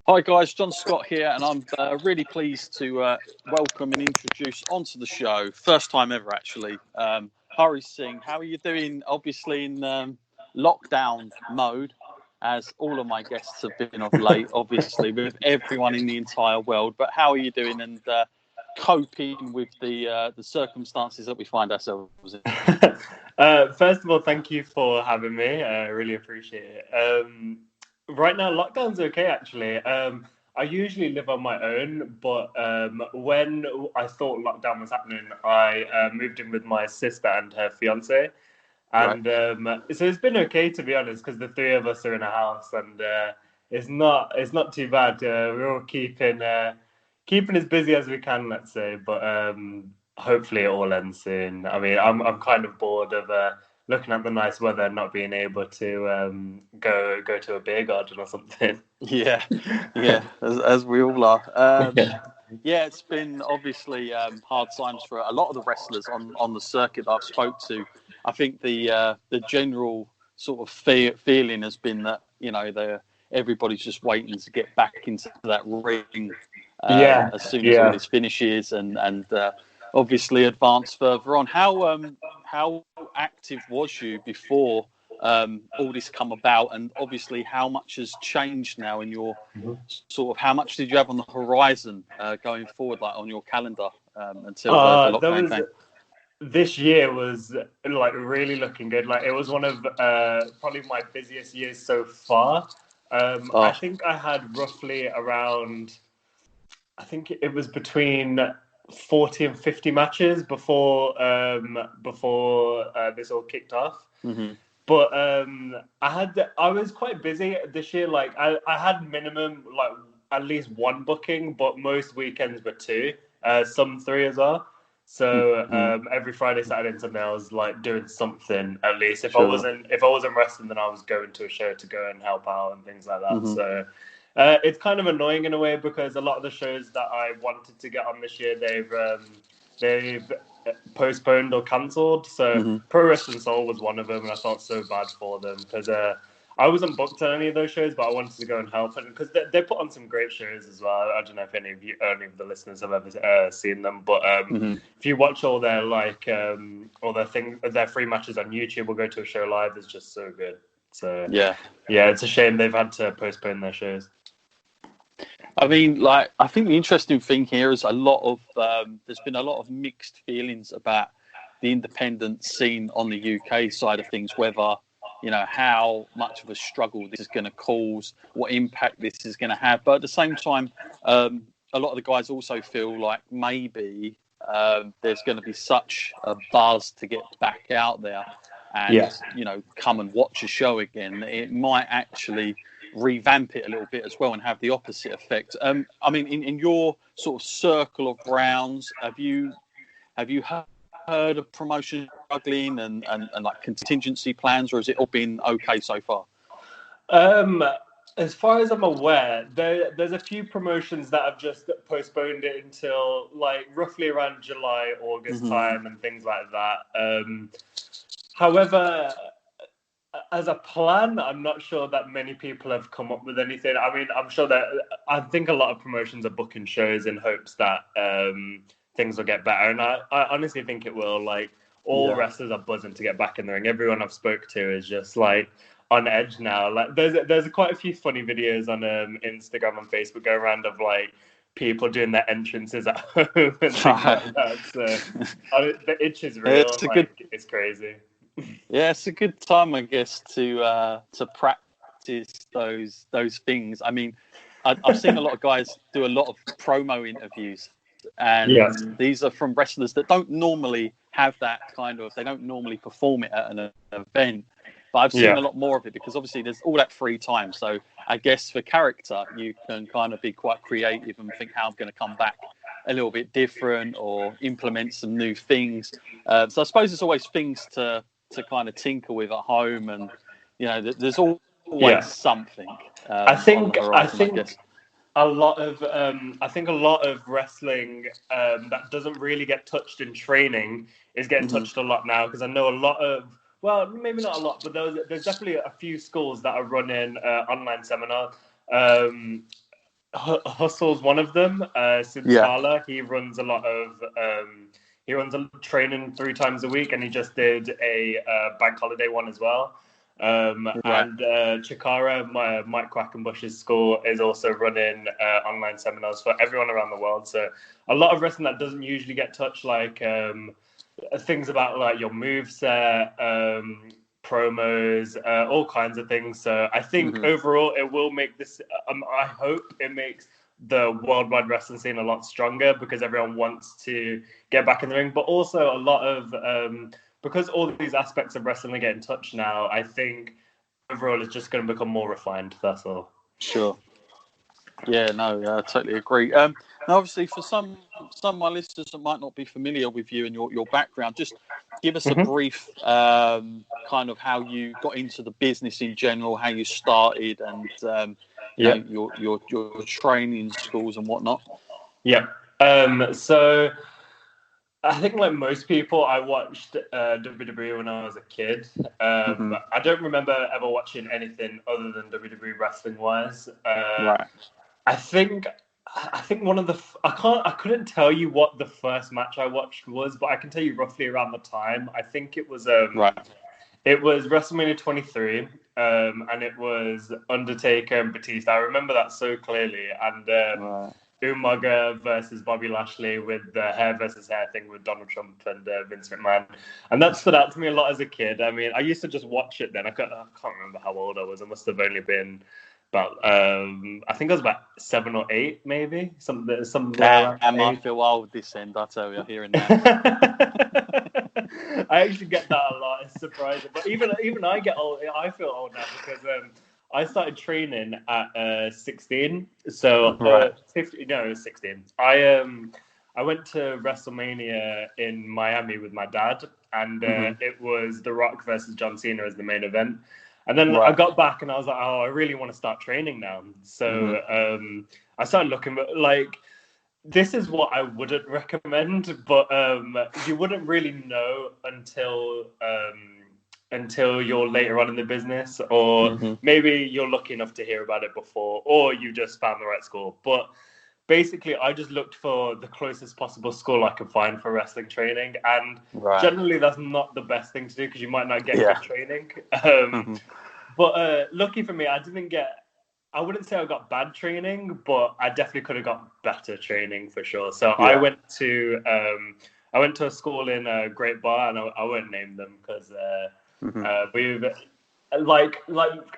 Hi guys, John Scott here, and I'm really pleased to welcome and introduce onto the show, first time ever actually, Hari Singh. How are you doing? Obviously in lockdown mode, as all of my guests have been of late, obviously with everyone in the entire world. But how are you doing and coping with the circumstances that we find ourselves in? First of all, thank you for having me. I really appreciate it. Right now, lockdown's okay, actually. I usually live on my own, but when I thought lockdown was happening, I moved in with my sister and her fiance. Right. And so it's been okay, to be honest, because the three of us are in a house, and it's not too bad. We're all keeping as busy as we can, let's say. But hopefully it all ends soon. I mean, I'm kind of bored of looking at the nice weather and not being able to go to a beer garden or something. Yeah, yeah, as we all are. Yeah. Yeah, it's been obviously hard times for a lot of the wrestlers on the circuit that I've spoke to. I think the general sort of feeling has been that everybody's just waiting to get back into that ring Yeah, as soon as all yeah. this finishes and obviously advance further on. How active was you before all this come about, and obviously how much has changed now in your sort of, how much did you have on the horizon going forward, like on your calendar until the There lockdown was came? This year was like really looking good. Like it was one of probably my busiest years so far. I Oh, think I had roughly around, I think it was between 40 and 50 matches before this all kicked off. hmm. But I was quite busy this year. Like I had minimum like at least one booking, but most weekends were two, some three as well. So Hmm. every Friday, Saturday, and Sunday, I was like doing something at least. If I Sure. wasn't if I wasn't resting, then I was going to a show to go and help out and things like that. Hmm. So it's kind of annoying in a way because a lot of the shows that I wanted to get on this year, they've postponed or cancelled. So Hmm. Pro Wrestling Soul was one of them, and I felt so bad for them because I wasn't booked on any of those shows, but I wanted to go and help, and because they put on some great shows as well. I don't know if any of the listeners have ever seen them, but Hmm. if you watch all their all their free matches on YouTube or go to a show live, it's just so good. So Yeah. yeah, it's a shame they've had to postpone their shows. I mean, like, I think the interesting thing here is a lot of there's been a lot of mixed feelings about the independent scene on the UK side of things, whether how much of a struggle this is going to cause, what impact this is going to have. But at the same time, a lot of the guys also feel like maybe there's going to be such a buzz to get back out there and Yeah. come and watch a show again. It might actually revamp it a little bit as well and have the opposite effect. I mean, in your sort of circle of rounds, have you heard of promotion struggling and like contingency plans, or has it all been okay so far? Um, as far as I'm aware, there's a few promotions that have just postponed it until like roughly around July, August Hmm. time, and things like that. However, as a plan, I'm not sure that many people have come up with anything. I mean, I'm sure that I think a lot of promotions are booking shows in hopes that things will get better, and I honestly think it will. Like all Yeah. wrestlers are buzzing to get back in the ring. Everyone I've spoke to is just like on edge now. Like there's quite a few funny videos on Instagram and Facebook go around of like people doing their entrances at home and things like that. So the itch is real. It's a good Like it's crazy. Yeah, it's a good time, I guess, to practice those things. I mean, I've seen a lot of guys do a lot of promo interviews, and Yeah. these are from wrestlers that don't normally have that kind of. They don't normally perform it at an event, but I've seen Yeah. a lot more of it because obviously there's all that free time. So I guess for character, you can kind of be quite creative and think how I'm going to come back a little bit different or implement some new things. So I suppose there's always things to kind of tinker with at home, and there's always Yeah. something I on the think I horizon, I think guess. I think a lot of wrestling that doesn't really get touched in training is getting Hmm. touched a lot now because I know a lot of, well, maybe not a lot, but there's definitely a few schools that are running online seminars. Um, Hustle's one of them. Yeah. Sincala, he runs a lot of he runs a training 3 times a week, and he just did a bank holiday one as well. Right. And Chikara, Mike Quackenbush's school, is also running online seminars for everyone around the world. So a lot of wrestling that doesn't usually get touched, like things about like your moveset, promos, all kinds of things. So I think overall it will make this. I hope it makes the worldwide wrestling scene a lot stronger because everyone wants to get back in the ring, but also a lot of because all of these aspects of wrestling are getting touched now. I think overall it's just going to become more refined. That's all. Sure. Yeah, no, I totally agree. Now, obviously, for some of my listeners that might not be familiar with you and your background, just give us a brief kind of how you got into the business in general, how you started, and you know your training schools and whatnot. Yeah. So I think, like most people, I watched WWE when I was a kid. I don't remember ever watching anything other than WWE wrestling wise. Right. I think one of the I couldn't tell you what the first match I watched was, but I can tell you roughly around the time. I think it was Right. it was WrestleMania 23, and it was Undertaker and Batista. I remember that so clearly, and Right. Umaga versus Bobby Lashley with the hair versus hair thing with Donald Trump and Vince McMahon. And that stood out to me a lot as a kid. I mean, I used to just watch it then. I can't remember how old I was. I must have only been about, I think I was about 7 or 8, maybe. Somewhere around I might feel old this end, I tell you, hearing that. I actually get that a lot. It's surprising. But even I get old. I feel old now because I started training at 16. So Right. 15, no, 16. I went to WrestleMania in Miami with my dad, and it was The Rock versus John Cena as the main event. And then I got back and I was like, oh, I really want to start training now. So I started looking, like, this is what I wouldn't recommend, but you wouldn't really know until you're later on in the business, or maybe you're lucky enough to hear about it before, or you just found the right school. But basically, I just looked for the closest possible school I could find for wrestling training, and generally that's not the best thing to do because you might not get good training. But lucky for me, I wouldn't say I got bad training, but I definitely could have got better training for sure. So I went to a school in Great Bar, and I won't name them because we've like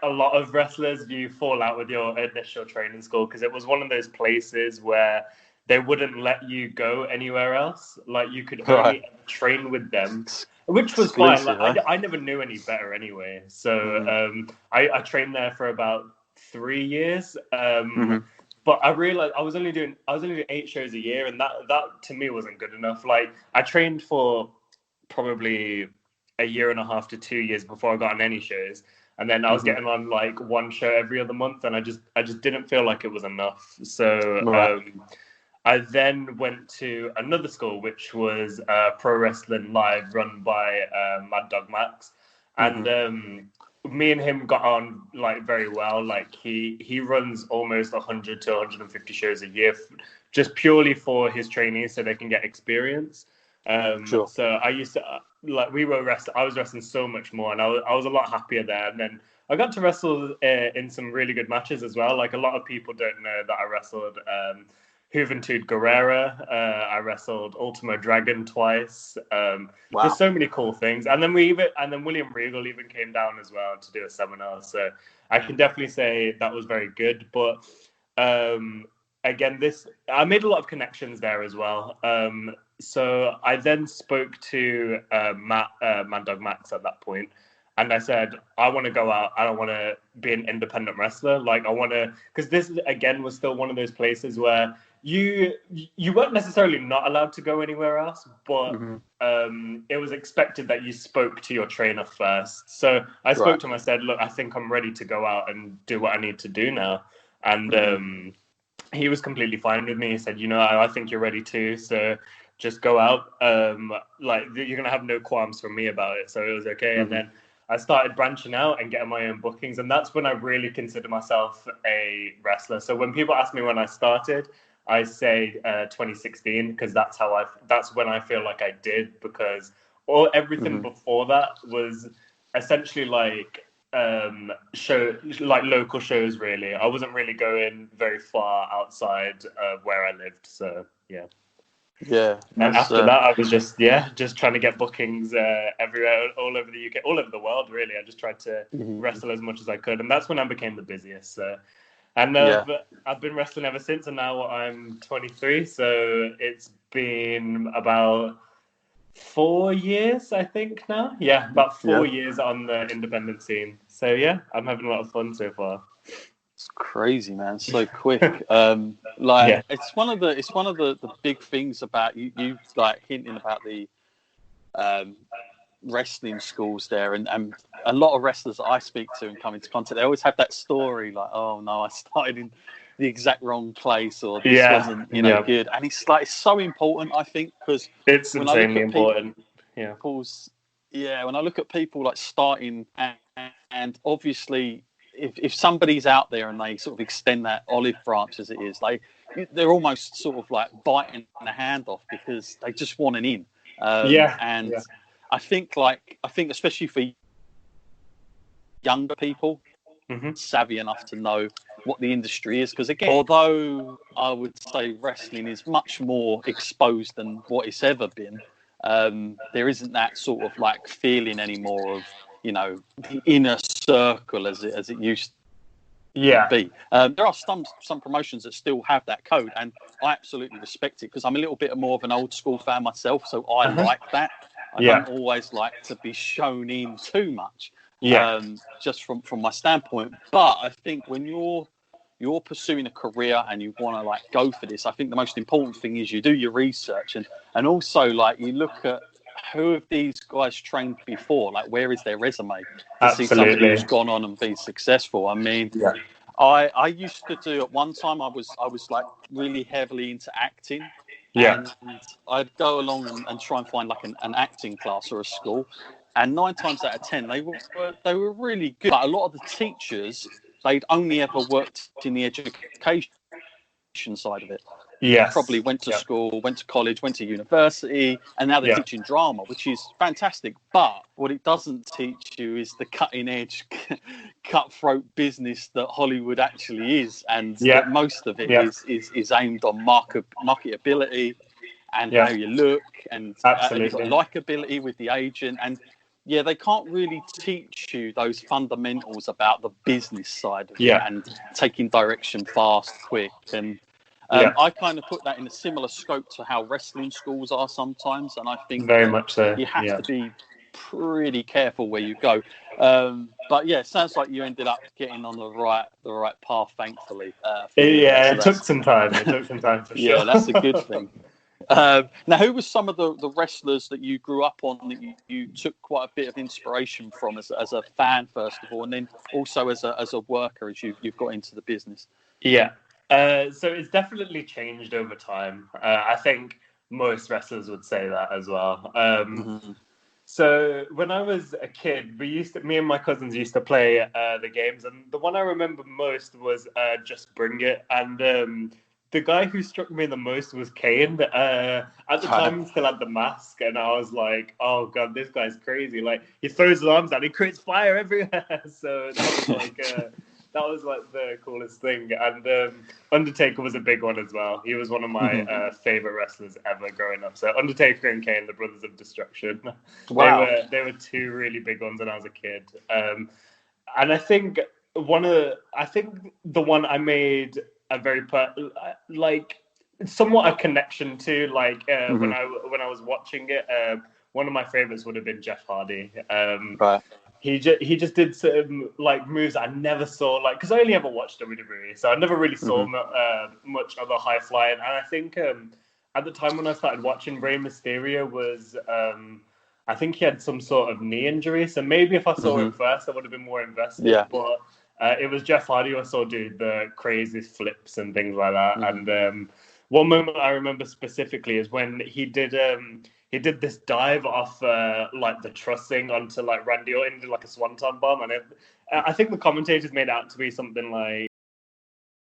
a lot of wrestlers, you fall out with your initial training school because it was one of those places where they wouldn't let you go anywhere else. Like you could only train with them, which was fine. Like I never knew any better anyway. So I trained there for about 3 years. But I realized I was only doing 8 shows a year, and that to me wasn't good enough. Like I trained for probably a year and a half to 2 years before I got on any shows, and then I was getting on like one show every other month, and I just didn't feel like it was enough. So I then went to another school, which was Pro Wrestling Live, run by Mad Dog Max, and me and him got on like very well. Like he runs almost 100 to 150 shows a year, just purely for his trainees so they can get experience. So I used to I was wrestling so much more, and I was a lot happier there. And then I got to wrestle in some really good matches as well. Like a lot of people don't know that I wrestled Juventud Guerrera. I wrestled Ultimo Dragon twice. Just so many cool things. And then William Regal even came down as well to do a seminar. So I can definitely say that was very good. But again, I made a lot of connections there as well. So I then spoke to Mad Dog Max at that point, and I said, I want to go out. I don't want to be an independent wrestler. Like I want to, because this again was still one of those places where you weren't necessarily not allowed to go anywhere else, but it was expected that you spoke to your trainer first. So I spoke to him. I said, look, I think I'm ready to go out and do what I need to do now. And he was completely fine with me. He said, I think you're ready too. So just go out. Like you're going to have no qualms from me about it. So it was okay. And then I started branching out and getting my own bookings, and that's when I really consider myself a wrestler. So when people ask me when I started, I say 2016, because that's when I feel like I did, because everything before that was essentially like local shows. Really, I wasn't really going very far outside of where I lived. So yeah. And after that, I was just trying to get bookings everywhere, all over the UK, all over the world. Really, I just tried to wrestle as much as I could, and that's when I became the busiest. So, and I've been wrestling ever since, and now I'm 23. So it's been about 4 years, I think now. Yeah, about 4 years on the independent scene. So yeah, I'm having a lot of fun so far. It's crazy, man. So quick. It's one of the big things about you like hinting about the wrestling schools there, and a lot of wrestlers that I speak to and come into contact, they always have that story like, oh no, I started in the exact wrong place, or this wasn't good. And it's so important, I think, because it's insanely important. When I look at people like starting, and obviously if somebody's out there and they sort of extend that olive branch as it is, they're almost sort of like biting the hand off because they just want an in. I think especially for younger people, savvy enough to know what the industry is, because again, although I would say wrestling is much more exposed than what it's ever been, there isn't that sort of like feeling anymore of the inner circle as it used to be. There are some promotions that still have that code, and I absolutely respect it, because I'm a little bit more of an old school fan myself, so I like that. I don't always like to be shown in too much, just from my standpoint. But I think when you're pursuing a career and you want to like go for this, I think the most important thing is you do your research, and also like you look at who have these guys trained before, like where is their resume to see somebody who's gone on and been successful. I mean, I used to do, at one time I was like really heavily into acting, and I'd go along and try and find like an acting class or a school, and 9 times out of 10 they were really good, but a lot of the teachers, they'd only ever worked in the education side of it. Probably went to school, went to college, went to university, and now they're teaching drama, which is fantastic. But what it doesn't teach you is the cutting edge, cutthroat business that Hollywood actually is, and that most of it is aimed on marketability and how you look, and you've got likability with the agent, and they can't really teach you those fundamentals about the business side of it and taking direction fast, quick, and I kind of put that in a similar scope to how wrestling schools are sometimes, and I think very much so. You have to be pretty careful where you go. But it sounds like you ended up getting on the right path, thankfully. It took some time. It took some time for sure. Yeah, that's a good thing. Now, who were some of the wrestlers that you grew up on that you took quite a bit of inspiration from as a fan, first of all, and then also as a worker as you've got into the business? So it's definitely changed over time. I think most wrestlers would say that as well. So when I was a kid, me and my cousins used to play the games, and the one I remember most was Just Bring It. And the guy who struck me the most was Kane. At the time, he still had the mask, and I was like, "Oh god, this guy's crazy! Like, he throws his arms out, he creates fire everywhere." So that was like the coolest thing. And Undertaker was a big one as well. He was one of my favorite wrestlers ever growing up. So Undertaker and Kane, the Brothers of Destruction. Wow. They were 2 really big ones when I was a kid. And I think the one I made a very somewhat a connection to, when I was watching it, one of my favorites would have been Jeff Hardy. Right. He just did some moves I never saw, because I only ever watched WWE, so I never really saw much of a high flying. And I think at the time when I started watching, Rey Mysterio was I think he had some sort of knee injury, so maybe if I saw him first, I would have been more invested. But it was Jeff Hardy who I saw do the craziest flips and things like that. And one moment I remember specifically is when he did he did this dive off like the trussing onto like Randy Orton, did like a swanton bomb, and I think the commentators made it out to be something like